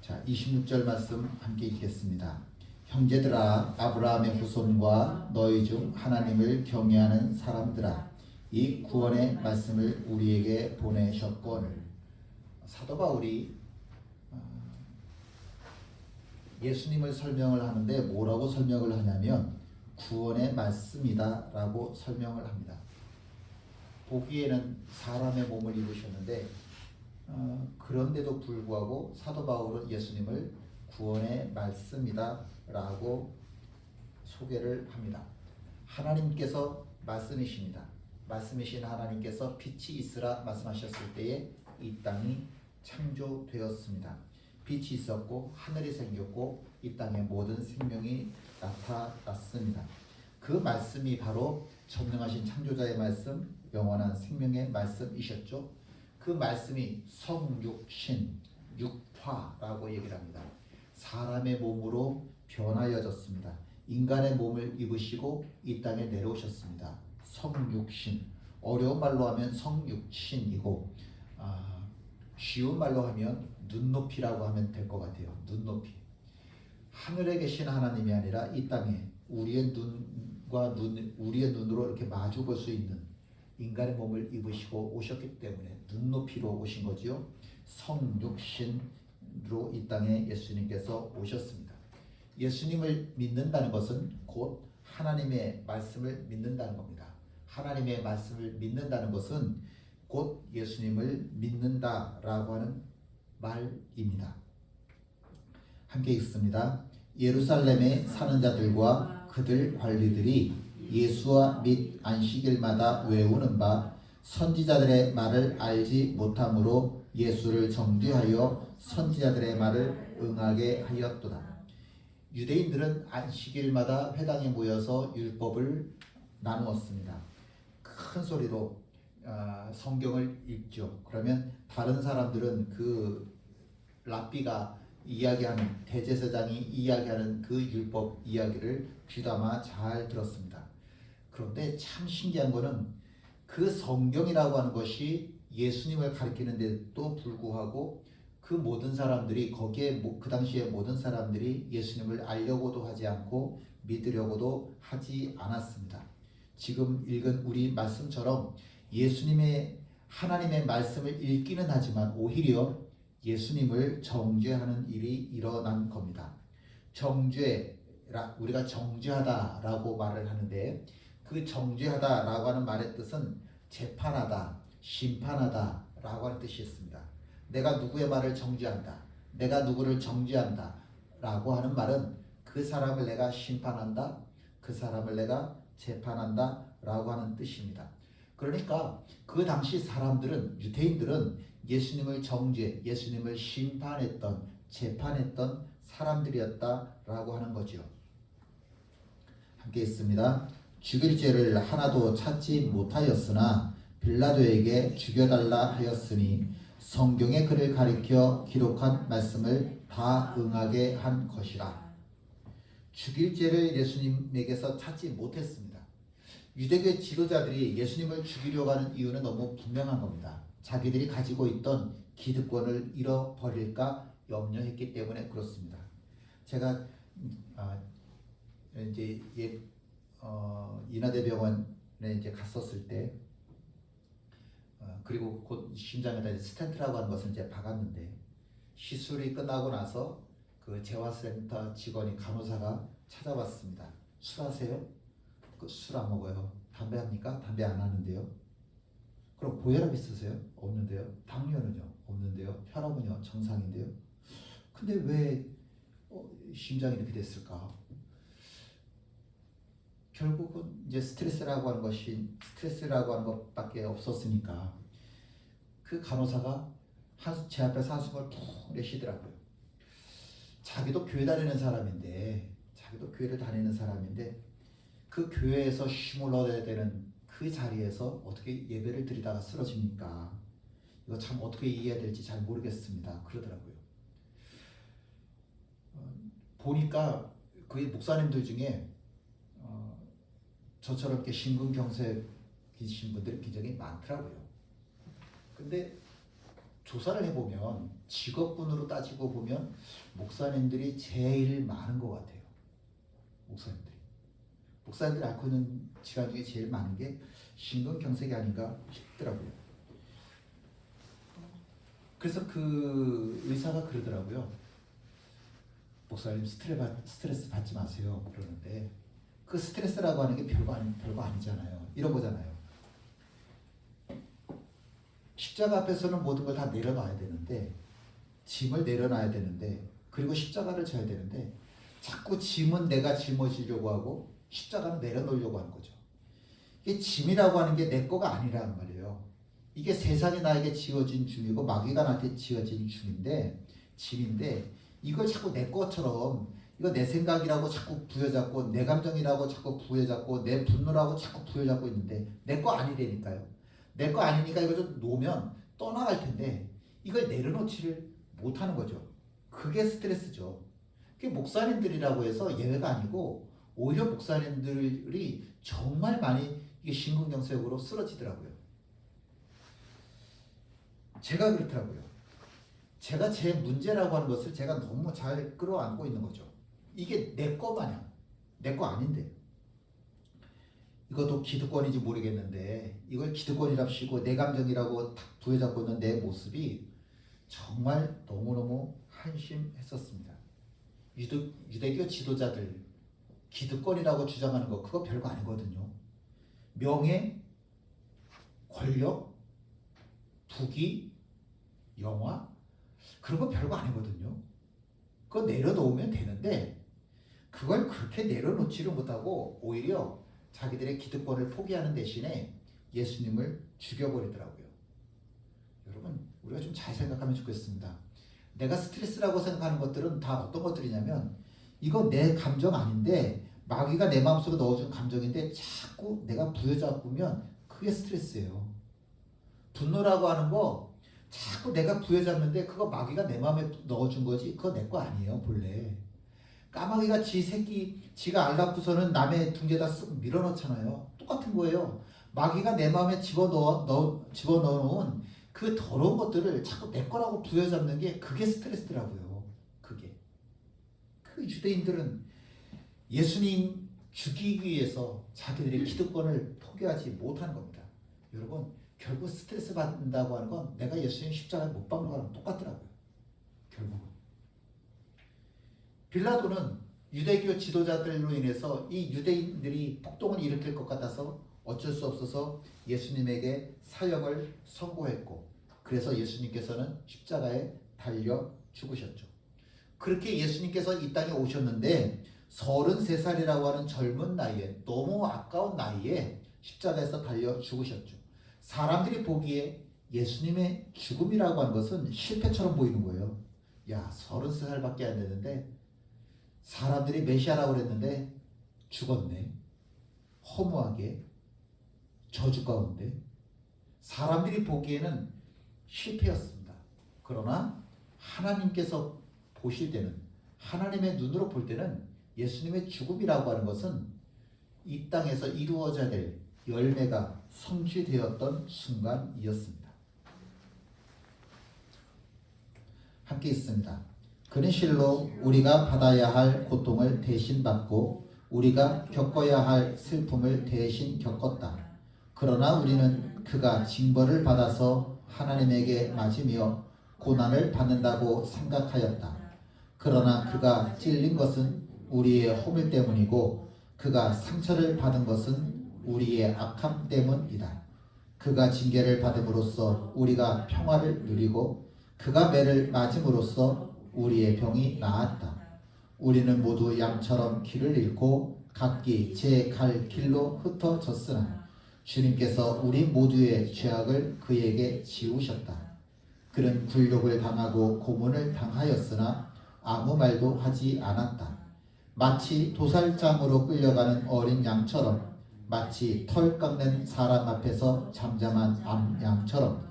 자, 26절 말씀 함께 읽겠습니다. 형제들아, 아브라함의 후손과 너희 중 하나님을 경외하는 사람들아, 이 구원의 말씀을 우리에게 보내셨거늘. 사도 바울이 예수님을 설명을 하는데 뭐라고 설명을 하냐면 구원의 말씀이다 라고 설명을 합니다. 보기에는 사람의 몸을 입으셨는데 그런데도 불구하고 사도 바울은 예수님을 구원의 말씀이다 라고 소개를 합니다. 하나님께서 말씀이십니다. 말씀이신 하나님께서 빛이 있으라 말씀하셨을 때에 이 땅이 창조되었습니다. 빛이 있었고 하늘이 생겼고 이 땅에 모든 생명이 나타났습니다. 그 말씀이 바로 전능하신 창조자의 말씀, 영원한 생명의 말씀이셨죠. 그 말씀이 성육신, 육화라고 얘기를 합니다. 사람의 몸으로 변하여졌습니다. 인간의 몸을 입으시고 이 땅에 내려오셨습니다. 성육신, 어려운 말로 하면 성육신이고 쉬운 말로 하면 눈높이라고 하면 될 것 같아요. 눈높이. 하늘에 계신 하나님이 아니라 이 땅에 우리의 눈으로 이렇게 마주 볼 수 있는 인간의 몸을 입으시고 오셨기 때문에 눈높이로 오신 거지요. 성육신으로 이 땅에 예수님께서 오셨습니다. 예수님을 믿는다는 것은 곧 하나님의 말씀을 믿는다는 겁니다. 하나님의 말씀을 믿는다는 것은 곧 예수님을 믿는다라고 하는 말입니다. 함께 읽습니다. 예루살렘에 사는 자들과 그들 관리들이 예수와 및 안식일마다 외우는 바 선지자들의 말을 알지 못함으로 예수를 정죄하여 선지자들의 말을 응하게 하였도다. 유대인들은 안식일마다 회당에 모여서 율법을 나누었습니다. 큰 소리로 성경을 읽죠. 그러면 다른 사람들은 그 랍비가 이야기하는, 대제사장이 이야기하는 그 율법 이야기를 귀담아 잘 들었습니다. 그런데 참 신기한 거는 그 성경이라고 하는 것이 예수님을 가리키는데도 불구하고 그 모든 사람들이 거기에 그 당시에 모든 사람들이 예수님을 알려고도 하지 않고 믿으려고도 하지 않았습니다. 지금 읽은 우리 말씀처럼 예수님의 하나님의 말씀을 읽기는 하지만 오히려 예수님을 정죄하는 일이 일어난 겁니다. 우리가 정죄하다라고 말을 하는데 그 정죄하다라고 하는 말의 뜻은 재판하다, 심판하다라고 하는 뜻이 있습니다. 내가 누구의 말을 정죄한다, 내가 누구를 정죄한다 라고 하는 말은 그 사람을 내가 심판한다, 그 사람을 내가 재판한다 라고 하는 뜻입니다. 그러니까 그 당시 사람들은, 유대인들은 예수님을 정죄, 예수님을 심판했던, 재판했던 사람들이었다라고 하는 거죠. 함께 있습니다. 죽일 죄를 하나도 찾지 못하였으나 빌라도에게 죽여달라 하였으니 성경의 글을 가리켜 기록한 말씀을 다 응하게 한 것이라. 죽일 죄를 예수님에게서 찾지 못했습니다. 유대교 지도자들이 예수님을 죽이려고 하는 이유는 너무 분명한 겁니다. 자기들이 가지고 있던 기득권을 잃어버릴까 염려했기 때문에 그렇습니다. 제가 이제 인하대병원에 이제 갔었을 때 그리고 곧 심장에다 스텐트라고 하는 것을 이제 박았는데 시술이 끝나고 나서 그 재활센터 직원이 간호사가 찾아왔습니다. 술 하세요? 술 안 먹어요. 담배 합니까? 담배 안 하는데요. 그럼 고혈압 있으세요? 없는데요. 당뇨는요? 없는데요. 혈압은요? 정상인데요. 근데 왜 심장이 이렇게 됐을까? 결국은 이제 스트레스라고 하는 것밖에 없었으니까 그 간호사가 제 앞에서 한숨을 푹 내쉬더라고요. 자기도 교회 다니는 사람인데, 그 교회에서 쉼을 얻어야 되는 그 자리에서 어떻게 예배를 드리다가 쓰러집니까? 이거 참 어떻게 이해해야 될지 잘 모르겠습니다. 그러더라고요. 보니까 그 목사님들 중에 저처럼 이렇게 심근경색이신 분들이 굉장히 많더라고요. 근데 조사를 해보면 직업군으로 따지고 보면 목사님들이 제일 많은 것 같아요. 목사님들이 앓고 있는 질환 중에 제일 많은 게 심근경색이 아닌가 싶더라고요. 그래서 그 의사가 그러더라고요. 목사님 스트레스 받지 마세요. 그러는데 그 스트레스라고 하는 게 별거 아니잖아요. 이런 거잖아요. 십자가 앞에서는 모든 걸 다 내려놔야 되는데, 짐을 내려놔야 되는데, 그리고 십자가를 져야 되는데 자꾸 짐은 내가 짊어지려고 하고 십자가는 내려놓으려고 하는 거죠. 이게 짐이라고 하는 게 내 거가 아니라는 말이에요. 이게 세상이 나에게 지어진 짐이고 마귀가 나한테 지어진 짐인데 이걸 자꾸 내 것처럼, 이거 내 생각이라고 자꾸 부여잡고, 내 감정이라고 자꾸 부여잡고, 내 분노라고 자꾸 부여잡고 있는데 내 거 아니라니까요. 내 거 아니니까 이걸 좀 놓으면 떠나갈 텐데 이걸 내려놓지를 못하는 거죠. 그게 스트레스죠. 그게 목사님들이라고 해서 예외가 아니고 오히려 목사님들이 정말 많이 이게 심근경색으로 쓰러지더라고요. 제가 그렇더라고요. 제가 제 문제라고 하는 것을 제가 너무 잘 끌어안고 있는 거죠. 이게 내 거 마냥, 내 거 아닌데. 이것도 기득권인지 모르겠는데 이걸 기득권이랍시고 내 감정이라고 딱 부여잡고 있는 내 모습이 정말 너무너무 한심했었습니다. 유대교 지도자들 기득권이라고 주장하는 거 그거 별거 아니거든요. 명예, 권력, 부귀, 영화 그런 거 별거 아니거든요. 그거 내려놓으면 되는데 그걸 그렇게 내려놓지를 못하고 오히려 자기들의 기득권을 포기하는 대신에 예수님을 죽여버리더라고요. 여러분 우리가 좀 잘 생각하면 좋겠습니다. 내가 스트레스라고 생각하는 것들은 다 어떤 것들이냐면 이거 내 감정 아닌데 마귀가 내 마음속에 넣어준 감정인데 자꾸 내가 부여잡으면 그게 스트레스예요. 분노라고 하는 거 자꾸 내가 부여잡는데 그거 마귀가 내 마음에 넣어준 거지 그거 내 거 아니에요 본래. 까마귀가 지가 알라고서는 남의 둥지에다 쓱 밀어넣잖아요. 똑같은 거예요. 마귀가 내 마음에 집어넣어놓은 그 더러운 것들을 자꾸 내 거라고 부여잡는 게 그게 스트레스더라고요. 그게. 그 유대인들은 예수님 죽이기 위해서 자기들의 기득권을 포기하지 못하는 겁니다. 여러분 결국 스트레스 받는다고 하는 건 내가 예수님 십자가에 못 박는 거랑 똑같더라고요. 결국은. 빌라도는 유대교 지도자들로 인해서 이 유대인들이 폭동을 일으킬 것 같아서 어쩔 수 없어서 예수님에게 사형을 선고했고 그래서 예수님께서는 십자가에 달려 죽으셨죠. 그렇게 예수님께서 이 땅에 오셨는데 33살이라고 하는 젊은 나이에 너무 아까운 나이에 십자가에서 달려 죽으셨죠. 사람들이 보기에 예수님의 죽음이라고 하는 것은 실패처럼 보이는 거예요. 야 33살밖에 안 되는데 사람들이 메시아라고 그랬는데 죽었네. 허무하게 저주 가운데 사람들이 보기에는 실패였습니다. 그러나 하나님께서 보실 때는 하나님의 눈으로 볼 때는 예수님의 죽음이라고 하는 것은 이 땅에서 이루어져야 될 열매가 성취되었던 순간이었습니다. 함께 있습니다. 그는 실로 우리가 받아야 할 고통을 대신 받고 우리가 겪어야 할 슬픔을 대신 겪었다. 그러나 우리는 그가 징벌을 받아서 하나님에게 맞으며 고난을 받는다고 생각하였다. 그러나 그가 찔린 것은 우리의 허물 때문이고 그가 상처를 받은 것은 우리의 악함 때문이다. 그가 징계를 받음으로써 우리가 평화를 누리고 그가 매를 맞음으로써 우리의 병이 나았다. 우리는 모두 양처럼 길을 잃고 각기 제 갈 길로 흩어졌으나 주님께서 우리 모두의 죄악을 그에게 지우셨다. 그는 굴욕을 당하고 고문을 당하였으나 아무 말도 하지 않았다. 마치 도살장으로 끌려가는 어린 양처럼 마치 털 깎는 사람 앞에서 잠잠한 암양처럼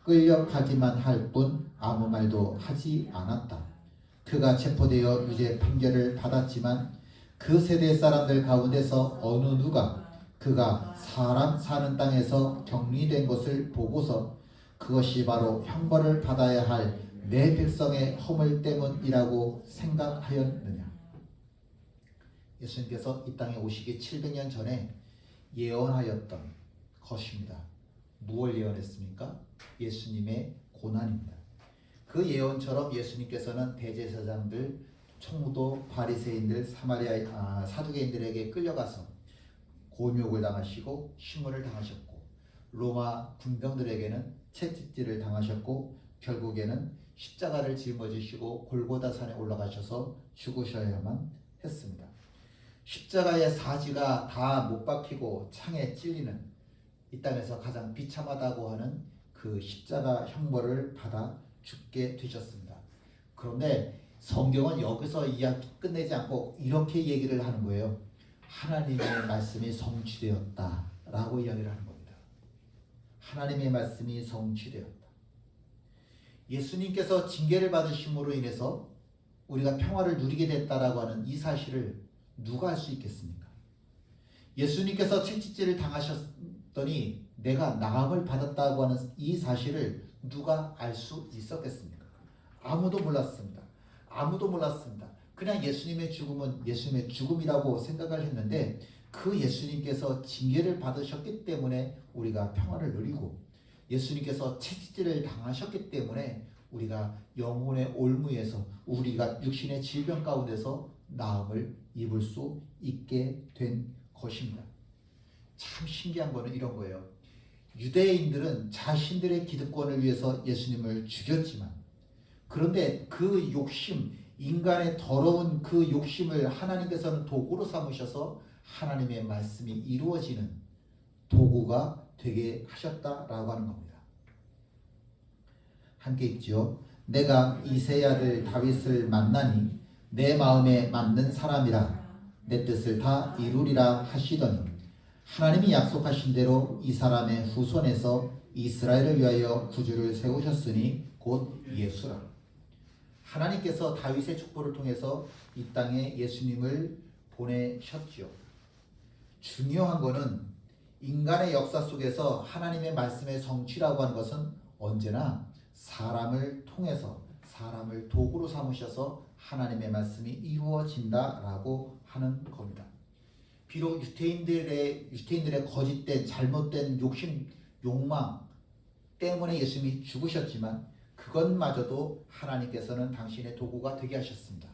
끌려가기만 할 뿐 아무 말도 하지 않았다. 그가 체포되어 유죄 판결을 받았지만 그 세대 사람들 가운데서 어느 누가 그가 사람 사는 땅에서 격리된 것을 보고서 그것이 바로 형벌을 받아야 할 내 백성의 허물 때문이라고 생각하였느냐. 예수님께서 이 땅에 오시기 700년 전에 예언하였던 것입니다. 무엇을 예언했습니까? 예수님의 고난입니다. 그 예언처럼 예수님께서는 대제사장들, 총무도, 바리새인들, 사두개인들에게 끌려가서 곤욕을 당하시고 신문을 당하셨고, 로마 군병들에게는 채찍질을 당하셨고, 결국에는 십자가를 짊어지시고 골고다 산에 올라가셔서 죽으셔야만 했습니다. 십자가의 사지가 다 못 박히고 창에 찔리는 이 땅에서 가장 비참하다고 하는 그 십자가 형벌을 받아 죽게 되셨습니다. 그런데 성경은 여기서 이야기 끝내지 않고 이렇게 얘기를 하는 거예요. 하나님의 말씀이 성취되었다라고 이야기를 하는 겁니다. 하나님의 말씀이 성취되었다. 예수님께서 징계를 받으심으로 인해서 우리가 평화를 누리게 됐다라고 하는 이 사실을 누가 알 수 있겠습니까? 예수님께서 채찍질을 당하셨더니 내가 나음을 받았다고 하는 이 사실을 누가 알 수 있었겠습니까? 아무도 몰랐습니다. 아무도 몰랐습니다. 그냥 예수님의 죽음은 예수님의 죽음이라고 생각을 했는데, 그 예수님께서 징계를 받으셨기 때문에 우리가 평화를 누리고, 예수님께서 채찍질을 당하셨기 때문에 우리가 영혼의 올무에서, 우리가 육신의 질병 가운데서 나음을 입을 수 있게 된 것입니다. 참 신기한 거는 이런 거예요. 유대인들은 자신들의 기득권을 위해서 예수님을 죽였지만, 그런데 그 욕심, 인간의 더러운 그 욕심을 하나님께서는 도구로 삼으셔서 하나님의 말씀이 이루어지는 도구가 되게 하셨다라고 하는 겁니다. 함께 읽죠. 내가 이새의 아들 다윗을 만나니 내 마음에 맞는 사람이라 내 뜻을 다 이루리라 하시더니, 하나님이 약속하신 대로 이 사람의 후손에서 이스라엘을 위하여 구주를 세우셨으니 곧 예수라. 하나님께서 다윗의 족보를 통해서 이 땅에 예수님을 보내셨지요. 중요한 것은 인간의 역사 속에서 하나님의 말씀의 성취라고 하는 것은 언제나 사람을 통해서, 사람을 도구로 삼으셔서 하나님의 말씀이 이루어진다라고 하는 겁니다. 비록 유대인들의 거짓된 잘못된 욕심, 욕망 때문에 예수님이 죽으셨지만 그것마저도 하나님께서는 당신의 도구가 되게 하셨습니다.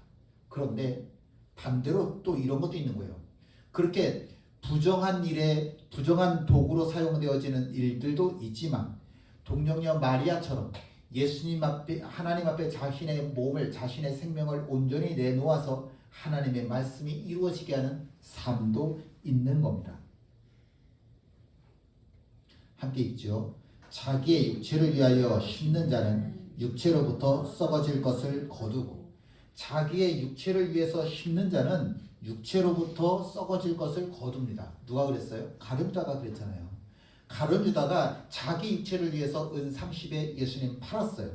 그런데 반대로 또 이런 것도 있는 거예요. 그렇게 부정한 일에 부정한 도구로 사용되어지는 일들도 있지만, 동정녀 마리아처럼 예수님 앞에, 하나님 앞에 자신의 몸을, 자신의 생명을 온전히 내놓아서 하나님의 말씀이 이루어지게 하는 삶도 있는 겁니다. 함께 읽죠. 자기의 육체를 위하여 심는 자는 육체로부터 썩어질 것을 거두고, 자기의 육체를 위해서 심는 자는 육체로부터 썩어질 것을 거둡니다. 누가 그랬어요? 가룟유다가 그랬잖아요. 가룟유다가 자기 육체를 위해서 은 30에 예수님 팔았어요.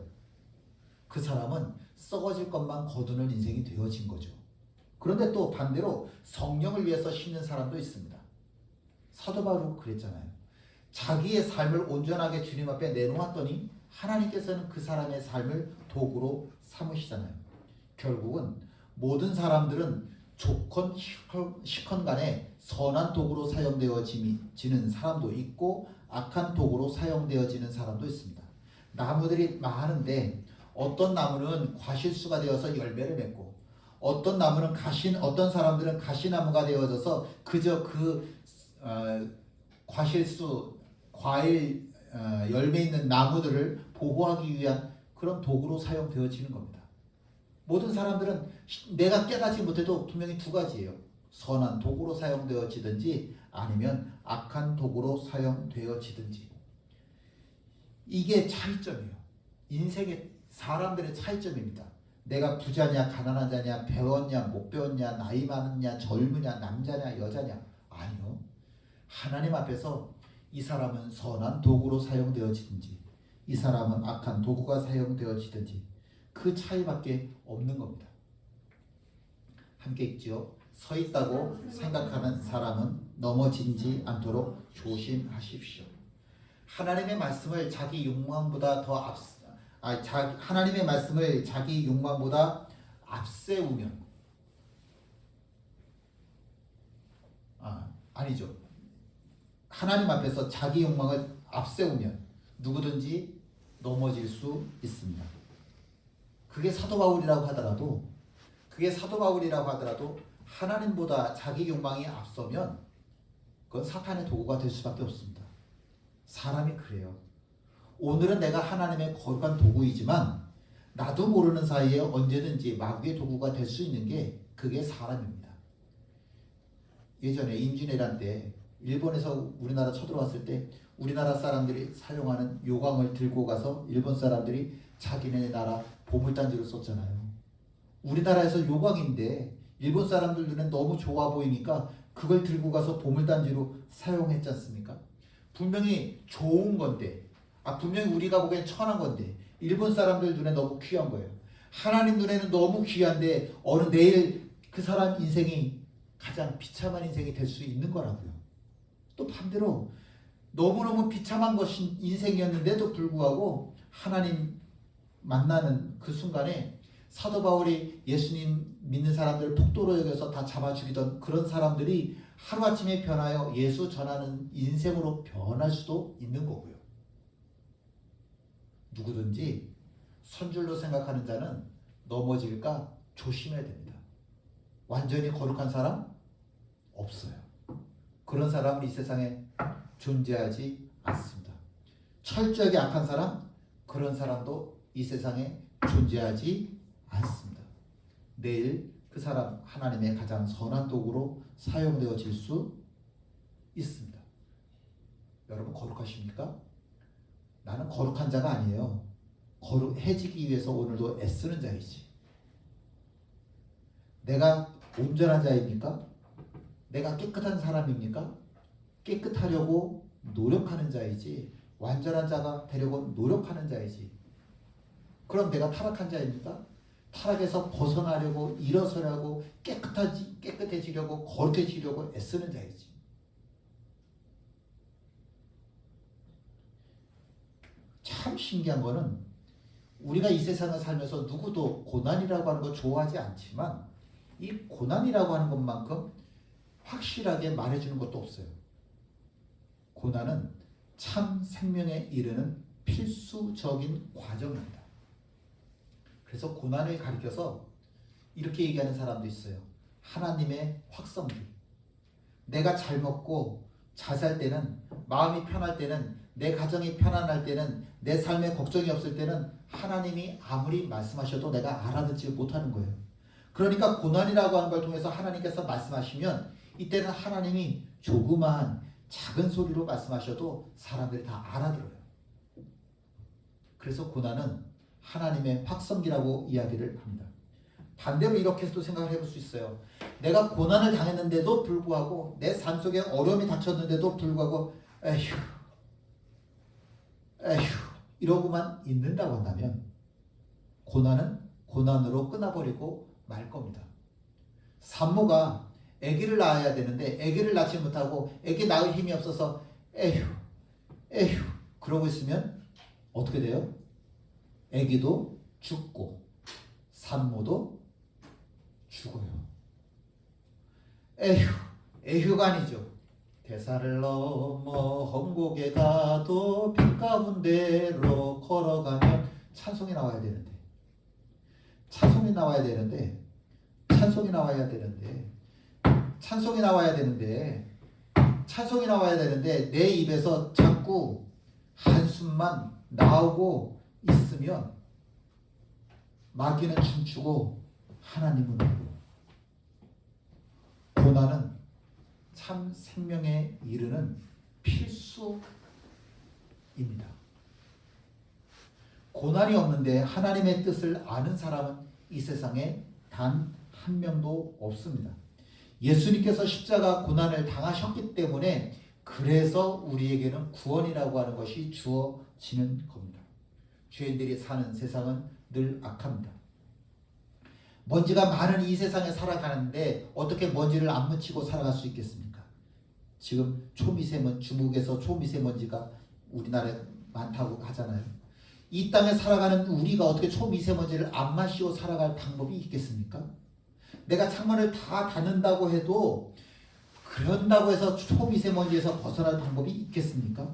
그 사람은 썩어질 것만 거두는 인생이 되어진 거죠. 그런데 또 반대로 성령을 위해서 심는 사람도 있습니다. 사도 바울도 그랬잖아요. 자기의 삶을 온전하게 주님 앞에 내놓았더니 하나님께서는 그 사람의 삶을 도구로 삼으시잖아요. 결국은 모든 사람들은 좋건 싫건 간에 선한 도구로 사용되어지는 사람도 있고 악한 도구로 사용되어지는 사람도 있습니다. 나무들이 많은데 어떤 나무는 과실수가 되어서 열매를 맺고, 어떤 나무는 어떤 사람들은 가시나무가 되어져서 그저 과일 열매 있는 나무들을 보호하기 위한 그런 도구로 사용되어지는 겁니다. 모든 사람들은 내가 깨닫지 못해도 분명히 두 가지예요. 선한 도구로 사용되어지든지 아니면 악한 도구로 사용되어지든지. 이게 차이점이에요. 인생의 사람들의 차이점입니다. 내가 부자냐 가난한 자냐, 배웠냐 못 배웠냐, 나이 많으냐 젊으냐, 남자냐 여자냐, 아니요. 하나님 앞에서 이 사람은 선한 도구로 사용되어지든지 이 사람은 악한 도구가 사용되어지든지 그 차이밖에 없는 겁니다. 함께 읽지요. 서 있다고 생각하는 사람은 넘어지지 않도록 조심하십시오. 하나님의 말씀을 자기 욕망보다 하나님의 말씀을 자기 욕망보다 앞세우면 아니죠. 하나님 앞에서 자기 욕망을 앞세우면 누구든지 넘어질 수 있습니다. 그게 사도 바울이라고 하더라도 하나님보다 자기 욕망이 앞서면 그건 사탄의 도구가 될 수밖에 없습니다. 사람이 그래요. 오늘은 내가 하나님의 거룩한 도구이지만 나도 모르는 사이에 언제든지 마귀의 도구가 될 수 있는 게 그게 사람입니다. 예전에 임진왜란 때 일본에서 우리나라 쳐들어왔을 때 우리나라 사람들이 사용하는 요강을 들고 가서 일본 사람들이 자기네 나라 보물단지로 썼잖아요. 우리나라에서 요강인데 일본 사람들 눈엔 너무 좋아 보이니까 그걸 들고 가서 보물단지로 사용했지 않습니까? 분명히 좋은 건데, 분명히 우리가 보기엔 천한 건데 일본 사람들 눈에 너무 귀한 거예요. 하나님 눈에는 너무 귀한데 어느 내일 그 사람 인생이 가장 비참한 인생이 될 수 있는 거라고요. 또 반대로 너무너무 비참한 것이 인생이었는데도 불구하고 하나님 만나는 그 순간에 사도 바울이 예수님 믿는 사람들 폭도로 여겨서 다 잡아 죽이던 그런 사람들이 하루아침에 변하여 예수 전하는 인생으로 변할 수도 있는 거고요. 누구든지 선줄로 생각하는 자는 넘어질까 조심해야 됩니다. 완전히 거룩한 사람 없어요. 그런 사람은 이 세상에 존재하지 않습니다. 철저하게 악한 사람, 그런 사람도 이 세상에 존재하지 않습니다. 내일 그 사람 하나님의 가장 선한 도구로 사용되어질 수 있습니다. 여러분 거룩하십니까? 나는 거룩한 자가 아니에요. 거룩해지기 위해서 오늘도 애쓰는 자이지. 내가 온전한 자입니까? 내가 깨끗한 사람입니까? 깨끗하려고 노력하는 자이지 완전한 자가 되려고 노력하는 자이지. 그럼 내가 타락한 자입니까? 타락에서 벗어나려고 일어서려고 깨끗해지려고 거룩해지려고 애쓰는 자이지. 참 신기한 거는 우리가 이 세상을 살면서 누구도 고난이라고 하는 거 좋아하지 않지만 이 고난이라고 하는 것만큼 확실하게 말해주는 것도 없어요. 고난은 참 생명에 이르는 필수적인 과정입니다. 그래서 고난을 가리켜서 이렇게 얘기하는 사람도 있어요. 하나님의 확성기. 내가 잘 먹고 잘 살 때는, 마음이 편할 때는, 내 가정이 편안할 때는, 내 삶에 걱정이 없을 때는 하나님이 아무리 말씀하셔도 내가 알아듣지 못하는 거예요. 그러니까 고난이라고 하는 걸 통해서 하나님께서 말씀하시면 이때는 하나님이 조그마한 작은 소리로 말씀하셔도 사람들이 다 알아들어요. 그래서 고난은 하나님의 확성기라고 이야기를 합니다. 반대로 이렇게도 생각을 해볼 수 있어요. 내가 고난을 당했는데도 불구하고 내 삶 속에 어려움이 닥쳤는데도 불구하고 에휴 이러고만 있는다고 한다면 고난은 고난으로 끊어버리고 말 겁니다. 산모가 아기를 낳아야 되는데 아기를 낳지 못하고 아기 낳을 힘이 없어서 에휴 그러고 있으면 어떻게 돼요? 아기도 죽고 산모도 죽어요. 에휴가 아니죠. 대사를 넘어 험곡에 가도 빛 가운데로 걸어가면 찬송이 나와야 되는데 찬송이 나와야 되는데 내 입에서 자꾸 한숨만 나오고 있으면 마귀는 춤추고 하나님은 울고. 고난은 참 생명에 이르는 필수입니다. 고난이 없는데 하나님의 뜻을 아는 사람은 이 세상에 단 한 명도 없습니다. 예수님께서 십자가 고난을 당하셨기 때문에 그래서 우리에게는 구원이라고 하는 것이 주어지는 겁니다. 죄인들이 사는 세상은 늘 악합니다. 먼지가 많은 이 세상에 살아가는데 어떻게 먼지를 안 묻히고 살아갈 수 있겠습니까? 지금 중국에서 초미세먼지가 우리나라에 많다고 하잖아요. 이 땅에 살아가는 우리가 어떻게 초미세먼지를 안 마시고 살아갈 방법이 있겠습니까? 내가 창문을 다 닫는다고 해도 그런다고 해서 초미세먼지에서 벗어날 방법이 있겠습니까?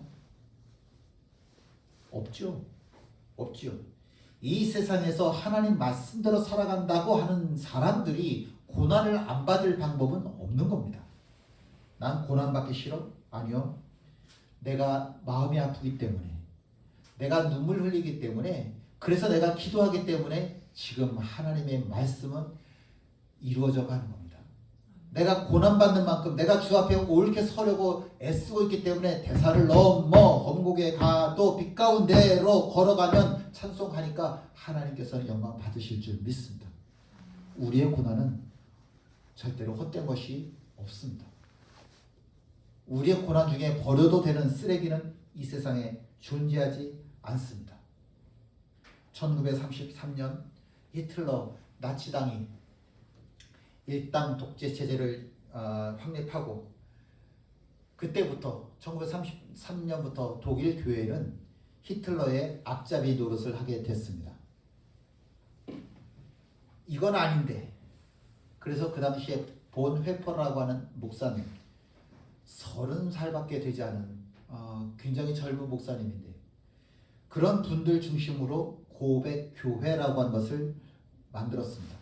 없죠. 없죠. 이 세상에서 하나님 말씀대로 살아간다고 하는 사람들이 고난을 안 받을 방법은 없는 겁니다. 난 고난받기 싫어? 아니요. 내가 마음이 아프기 때문에, 내가 눈물 흘리기 때문에, 그래서 내가 기도하기 때문에 지금 하나님의 말씀은 이루어져 가는 겁니다. 내가 고난받는 만큼 내가 주 앞에 옳게 서려고 애쓰고 있기 때문에 대사를 넘어 험곡에 가도 빛 가운데로 걸어가면 찬송하니까 하나님께서는 영광 받으실 줄 믿습니다. 우리의 고난은 절대로 헛된 것이 없습니다. 우리의 고난 중에 버려도 되는 쓰레기는 이 세상에 존재하지 않습니다. 1933년 히틀러 나치당이 일당 독재 체제를 확립하고 그때부터 1933년부터 독일 교회는 히틀러의 앞잡이 노릇을 하게 됐습니다. 이건 아닌데, 그래서 그 당시에 본 회퍼라고 하는 목사님, 30살밖에 되지 않은 굉장히 젊은 목사님인데, 그런 분들 중심으로 고백교회라고 하는 것을 만들었습니다.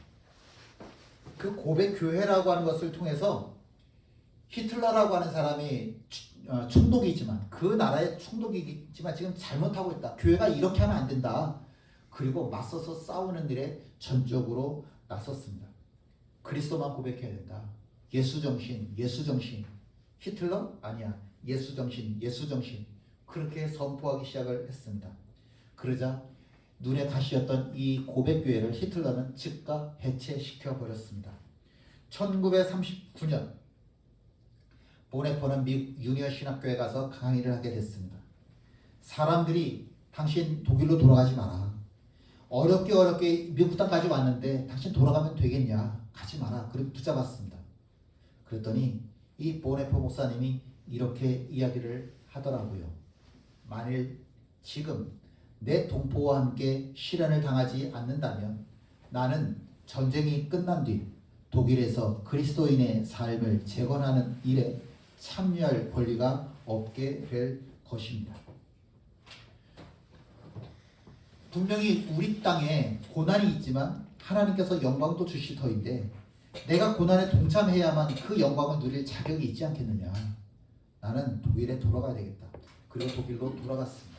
그 고백교회라고 하는 것을 통해서 히틀러라고 하는 사람이 총독이지만, 그 나라의 총독이지만 지금 잘못하고 있다. 교회가 이렇게 하면 안 된다. 그리고 맞서서 싸우는 일에 전적으로 나섰습니다. 그리스도만 고백해야 된다. 예수정신, 예수정신. 히틀러? 아니야. 예수정신, 예수정신. 그렇게 선포하기 시작을 했습니다. 그러자 눈에 가시였던 이 고백교회를 히틀러는 즉각 해체시켜버렸습니다. 1939년 보네퍼는 미국 유니언 신학교에 가서 강의를 하게 됐습니다. 사람들이 당신 독일로 돌아가지 마라. 어렵게 미국 땅까지 왔는데 당신 돌아가면 되겠냐. 가지 마라. 그리고 붙잡았습니다. 그랬더니 이 보네퍼 목사님이 이렇게 이야기를 하더라고요. 만일 지금 내 동포와 함께 실현을 당하지 않는다면 나는 전쟁이 끝난 뒤 독일에서 그리스도인의 삶을 재건하는 일에 참여할 권리가 없게 될 것입니다. 분명히 우리 땅에 고난이 있지만 하나님께서 영광도 주실 터인데, 내가 고난에 동참해야만 그 영광을 누릴 자격이 있지 않겠느냐. 나는 독일에 돌아가야 되겠다. 그리고 독일로 돌아갔습니다.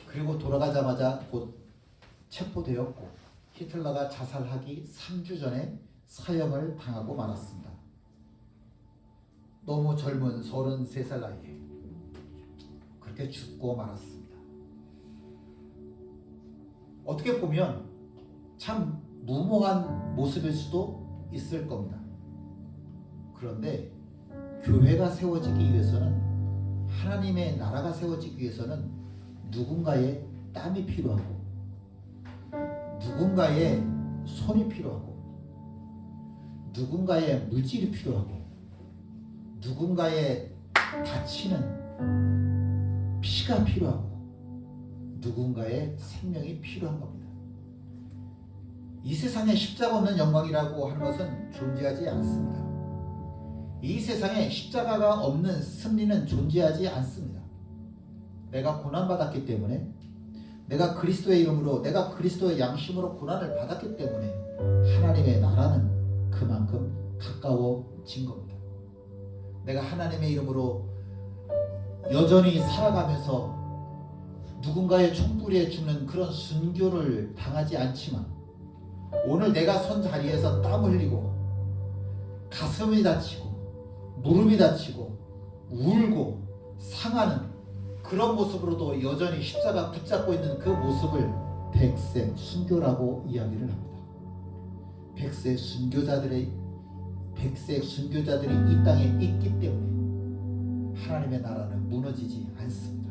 그리고 돌아가자마자 곧 체포되었고 히틀러가 자살하기 3주 전에 사형을 당하고 말았습니다. 너무 젊은 33살 나이에 그렇게 죽고 말았습니다. 어떻게 보면 참 무모한 모습일 수도 있을 겁니다. 그런데 교회가 세워지기 위해서는, 하나님의 나라가 세워지기 위해서는 누군가의 땀이 필요하고, 누군가의 손이 필요하고, 누군가의 물질이 필요하고, 누군가의 다치는 피가 필요하고, 누군가의 생명이 필요한 겁니다. 이 세상에 십자가 없는 영광이라고 하는 것은 존재하지 않습니다. 이 세상에 십자가가 없는 승리는 존재하지 않습니다. 내가 고난받았기 때문에, 내가 그리스도의 이름으로, 내가 그리스도의 양심으로 고난을 받았기 때문에 하나님의 나라는 그만큼 가까워진 겁니다. 내가 하나님의 이름으로 여전히 살아가면서 누군가의 총부리에 죽는 그런 순교를 당하지 않지만, 오늘 내가 선 자리에서 땀 흘리고 가슴이 다치고 무릎이 다치고 울고 상하는 그런 모습으로도 여전히 십자가 붙잡고 있는 그 모습을 백색 순교라고 이야기를 합니다. 백색 순교자들이 이 땅에 있기 때문에 하나님의 나라는 무너지지 않습니다.